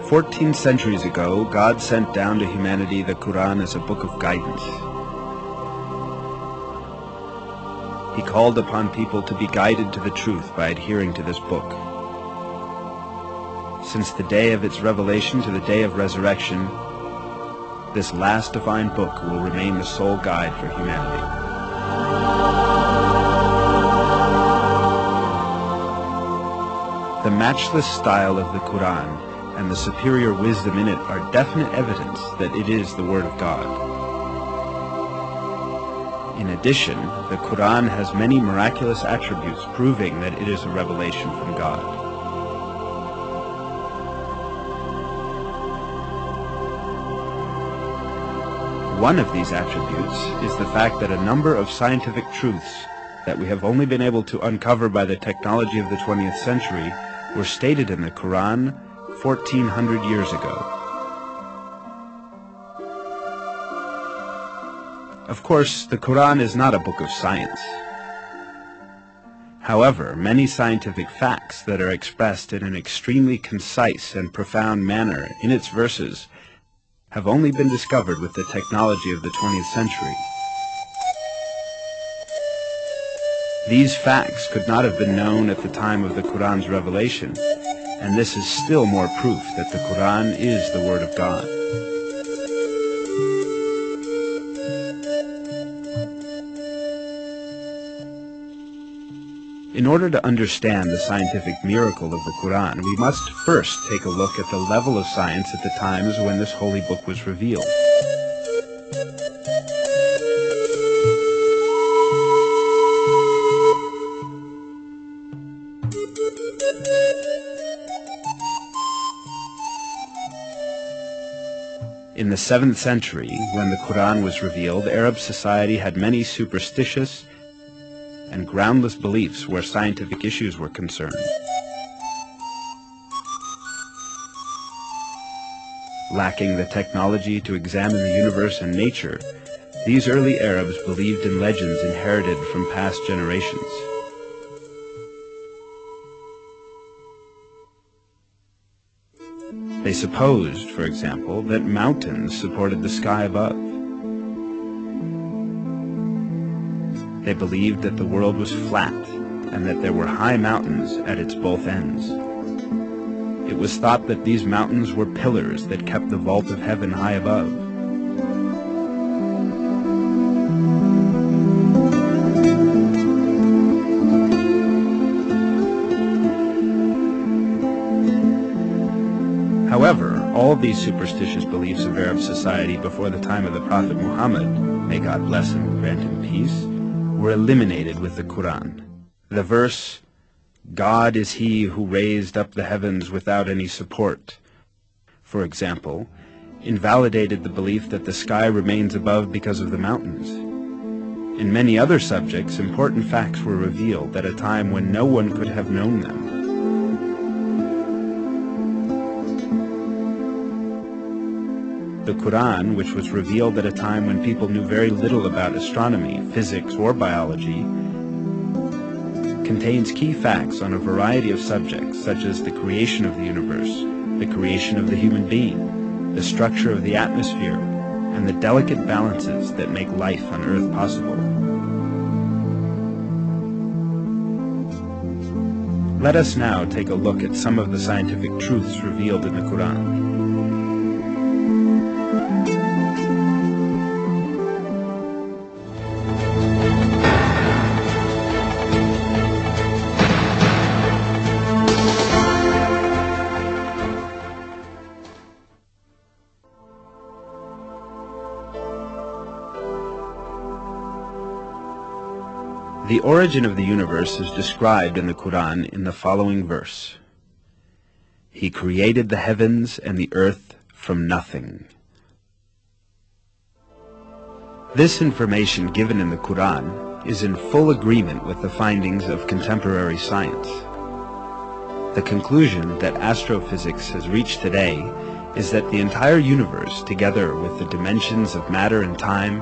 14 centuries ago, God sent down to humanity the Quran as a book of guidance. He called upon people to be guided to the truth by adhering to this book. Since the day of its revelation to the day of resurrection, this last divine book will remain the sole guide for humanity. The matchless style of the Quran and the superior wisdom in it are definite evidence that it is the Word of God. In addition, the Quran has many miraculous attributes proving that it is a revelation from God. One of these attributes is the fact that a number of scientific truths that we have only been able to uncover by the technology of the 20th century were stated in the Quran 1400 years ago. Of course, the Quran is not a book of science. However, many scientific facts that are expressed in an extremely concise and profound manner in its verses have only been discovered with the technology of the 20th century. These facts could not have been known at the time of the Quran's revelation, and this is still more proof that the Quran is the Word of God. In order to understand the scientific miracle of the Quran, we must first take a look at the level of science at the times when this holy book was revealed. In the 7th century, when the Quran was revealed, Arab society had many superstitious and groundless beliefs where scientific issues were concerned. Lacking the technology to examine the universe and nature, these early Arabs believed in legends inherited from past generations. They supposed, for example, that mountains supported the sky above. They believed that the world was flat and that there were high mountains at its both ends. It was thought that these mountains were pillars that kept the vault of heaven high above. However, all these superstitious beliefs of Arab society before the time of the Prophet Muhammad, may God bless him and grant him peace, were eliminated with the Quran. The verse, "God is he who raised up the heavens without any support," for example, invalidated the belief that the sky remains above because of the mountains. In many other subjects, important facts were revealed at a time when no one could have known them. The Quran, which was revealed at a time when people knew very little about astronomy, physics, or biology, contains key facts on a variety of subjects such as the creation of the universe, the creation of the human being, the structure of the atmosphere, and the delicate balances that make life on Earth possible. Let us now take a look at some of the scientific truths revealed in the Quran. The origin of the universe is described in the Quran in the following verse. He created the heavens and the earth from nothing. This information given in the Quran is in full agreement with the findings of contemporary science. The conclusion that astrophysics has reached today is that the entire universe, together with the dimensions of matter and time,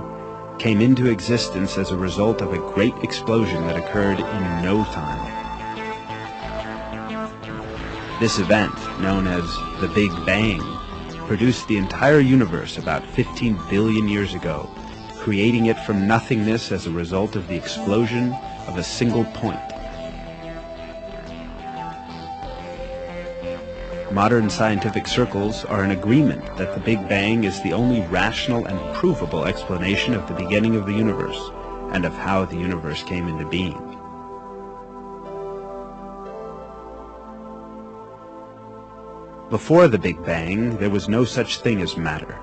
came into existence as a result of a great explosion that occurred in no time. This event, known as the Big Bang, produced the entire universe about 15 billion years ago, creating it from nothingness as a result of the explosion of a single point. Modern scientific circles are in agreement that the Big Bang is the only rational and provable explanation of the beginning of the universe and of how the universe came into being. Before the Big Bang, there was no such thing as matter.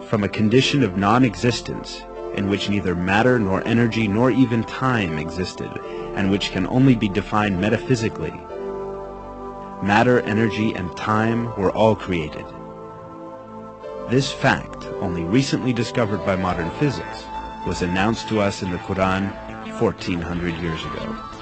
From a condition of non-existence, in which neither matter nor energy nor even time existed, and which can only be defined metaphysically, matter, energy, and time were all created. This fact, only recently discovered by modern physics, was announced to us in the Quran 1400 years ago.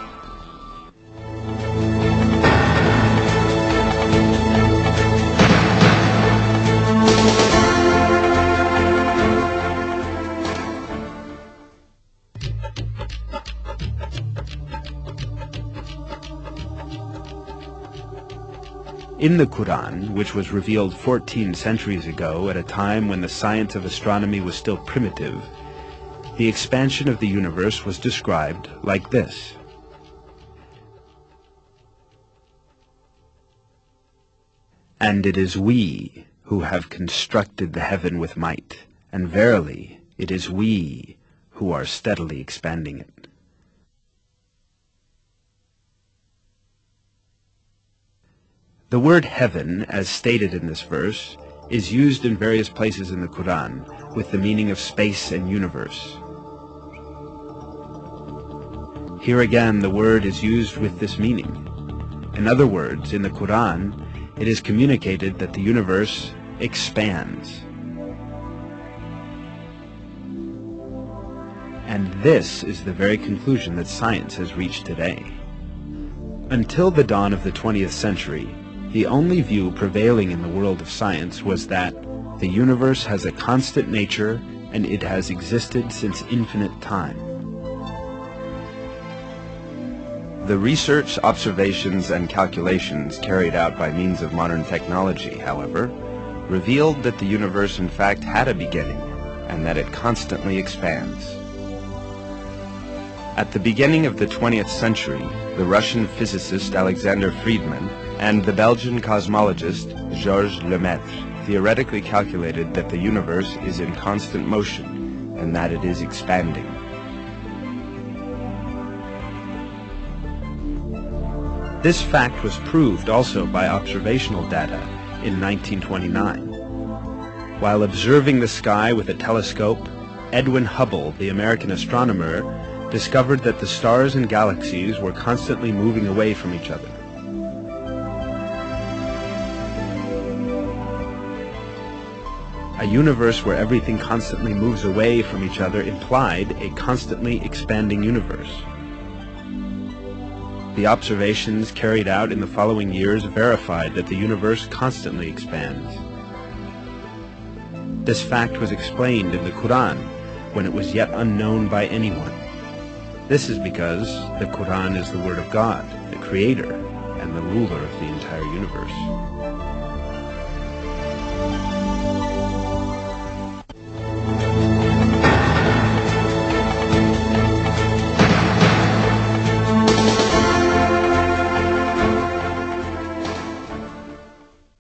In the Quran, which was revealed 14 centuries ago at a time when the science of astronomy was still primitive, the expansion of the universe was described like this. And it is we who have constructed the heaven with might, and verily it is we who are steadily expanding it. The word heaven, as stated in this verse, is used in various places in the Quran with the meaning of space and universe. Here again, the word is used with this meaning. In other words, in the Quran, it is communicated that the universe expands. And this is the very conclusion that science has reached today. Until the dawn of the 20th century, the only view prevailing in the world of science was that the universe has a constant nature and it has existed since infinite time. The research, observations, and calculations carried out by means of modern technology, however, revealed that the universe in fact had a beginning and that it constantly expands. At the beginning of the 20th century, the Russian physicist Alexander Friedmann and the Belgian cosmologist Georges Lemaitre theoretically calculated that the universe is in constant motion and that it is expanding. This fact was proved also by observational data in 1929. While observing the sky with a telescope, Edwin Hubble, the American astronomer, discovered that the stars and galaxies were constantly moving away from each other. A universe where everything constantly moves away from each other implied a constantly expanding universe. The observations carried out in the following years verified that the universe constantly expands. This fact was explained in the Quran when it was yet unknown by anyone. This is because the Quran is the Word of God, the Creator, and the ruler of the entire universe.